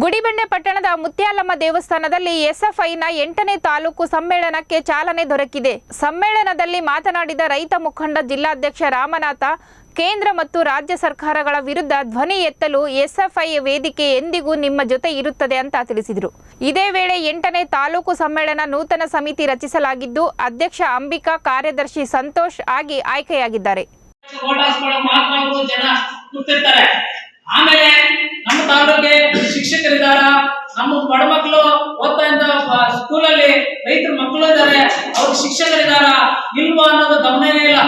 ಗುಡಿಬಂಡೆ ಪಟ್ಟಣದ ಮುತ್ಯಾಲಮ್ಮ ದೇವಸ್ಥಾನದಲ್ಲಿ ಎಸ್ಎಫ್ಐನ 8ನೇ ತಾಲೂಕು ಸಮ್ಮೇಳನಕ್ಕೆ ಚಾಲನೆ ದೊರಕಿದೆ. ಸಮ್ಮೇಳನದಲ್ಲಿ ಮಾತನಾಡಿದ ರೈತ ಮುಖಂಡ ಜಿಲ್ಲಾಧ್ಯಕ್ಷ ರಾಮನಾಥ, ಕೇಂದ್ರ ಮತ್ತು ರಾಜ್ಯ ಸರ್ಕಾರಗಳ ವಿರುದ್ಧ ಧ್ವನಿ ಎತ್ತಲು ಎಸ್ಎಫ್ಐ ವೇದಿಕೆ ಎಂದಿಗೂ ನಿಮ್ಮ ಜೊತೆ ಇರುತ್ತದೆ ಅಂತ ತಿಳಿಸಿದರು. ಇದೇ ವೇಳೆ 8ನೇ ತಾಲೂಕು ಸಮ್ಮೇಳನ ನೂತನ ಸಮಿತಿ ರಚಿಸಲಾಗಿದ್ದು, ಅಧ್ಯಕ್ಷ ಅಂಬಿಕಾ, ಕಾರ್ಯದರ್ಶಿ ಸಂತೋಷ್ ಆಗಿ ಆಯ್ಕೆಯಾಗಿದ್ದಾರೆ. ಆಮೇಲೆ ನಮ್ಮ ತಾಲೂಕಿಗೆ ಶಿಕ್ಷಕರಿದ್ದಾರ, ನಮ್ಮ ಬಡ ಮಕ್ಕಳು ಓದ್ತಾ ಇದ್ದ ಸ್ಕೂಲಲ್ಲಿ ರೈತರ ಮಕ್ಕಳು ಇದ್ದಾರೆ, ಅವ್ರಿಗೆ ಶಿಕ್ಷಕರಿದ್ದಾರ ಇಲ್ವಾ ಅನ್ನೋದು ಗಮನನೇ ಇಲ್ಲ.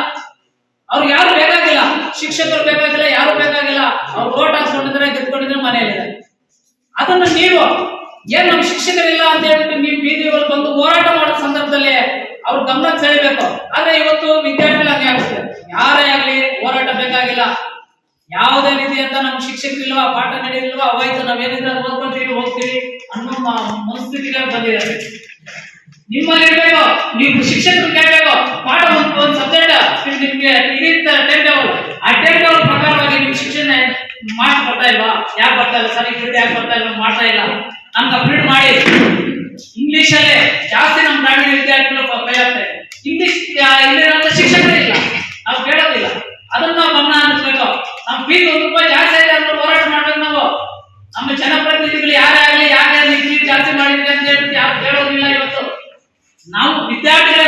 ಅವ್ರಿಗೆ ಯಾರು ಬೇಕಾಗಿಲ್ಲ, ಶಿಕ್ಷಕರು ಬೇಕಾಗಿಲ್ಲ, ಯಾರು ಬೇಕಾಗಿಲ್ಲ. ಅವ್ರು ಓಟ್ ಹಾಕ್ಸ್ಕೊಂಡಿದ್ರೆ ಗೆದ್ಕೊಂಡಿದ್ರೆ ಮನೆಯಲ್ಲಿದ್ದಾರೆ. ಅದನ್ನು ನೀವು ಏನ್ ನಮ್ ಶಿಕ್ಷಕರಿಲ್ಲ ಅಂತ ಹೇಳ್ಬಿಟ್ಟು ನೀವು ಬೀದಿಗಳು ಬಂದು ಹೋರಾಟ ಮಾಡೋ ಸಂದರ್ಭದಲ್ಲಿ ಅವ್ರ ಗಮನ ಸೆಳೆಯಬೇಕು. ಆದ್ರೆ ಇವತ್ತು ವಿದ್ಯಾರ್ಥಿಗಳು ಹಂಗೆ ಆಗುತ್ತೆ. ಯಾರೇ ಆಗ್ಲಿ ಹೋರಾಟ ಬೇಕಾಗಿಲ್ಲ, ಯಾವುದೇ ರೀತಿ ಅಂತ ನಮ್ ಶಿಕ್ಷಕರಿಲ್ವಾ, ಪಾಠ ನಡೆಯಲ್ವಾ, ಅವಾಯ್ತು ನಾವೇನಿದ್ರೆ ಓದ್ಕೊಂತೀವಿ ಹೋಗ್ತೀವಿ ಅನ್ನೋ ಮನಸ್ಥಿತಿಗೆ ಬಂದಿದೆ. ನಿಮ್ಮಲ್ಲಿ ಇರ್ಬೇಕು, ನೀವು ಶಿಕ್ಷಕರು ಕೇಳಬೇಕು. ಪಾಠ ಒಂದು ಸಬ್ಜೆಕ್ಟ್ ನಿಮ್ಗೆ ಇರುತ್ತೆ ಟೈಮ್ ಟೇಬಲ್, ಆ ಟೈಮ್ ಟೇಬಲ್ ಪ್ರಕಾರವಾಗಿ ನೀವು ಶಿಕ್ಷಣ ಮಾಡಿ ಬರ್ತಾ ಇಲ್ವಾ? ಯಾಕೆ ಬರ್ತಾ ಇಲ್ಲ ಸರ್? ಈ ಯಾಕೆ ಬರ್ತಾ ಇಲ್ಲ? ಮಾಡ್ತಾ ಇಲ್ಲ. ನಮ್ಗೆ ಅಪ್ಡೇಟ್ ಮಾಡಿ. ಇಂಗ್ಲಿಷ್ ಅಲ್ಲೇ ಜಾಸ್ತಿ ನಮ್ಮ ಗ್ರಾಮೀಣ ವಿದ್ಯಾರ್ಥಿಗಳು ಕೈ ಆಗ್ತಾರೆ. ಇಂಗ್ಲಿಷ್ ಇಲ್ಲಿರೋ ಶಿಕ್ಷಕರೇ ಇಲ್ಲ, ನಾವು ಕೇಳೋದಿಲ್ಲ. ಅದನ್ನ ನಾವು ಗಮನ ಹರಿಸಬೇಕು. ನಮ್ಮ ಫೀಸ್ ₹1 ಜಾಸ್ತಿ ಆಗಿದೆ ಅಂದ್ರೆ ಹೋರಾಟ ಮಾಡ್ಬೇಕು. ನಾವು ನಮ್ಮ ಜನಪ್ರತಿನಿಧಿಗಳು ಯಾರೇ ಆಗಲಿ, ಯಾಕೆ ಫೀಸ್ ಜಾಸ್ತಿ ಮಾಡಿದ್ರಿ ಅಂತ ಹೇಳ್ಬಿಟ್ಟು ಯಾರು ಕೇಳೋದಿಲ್ಲ. ಇವತ್ತು ನಾವು ವಿದ್ಯಾರ್ಥಿಗಳೇ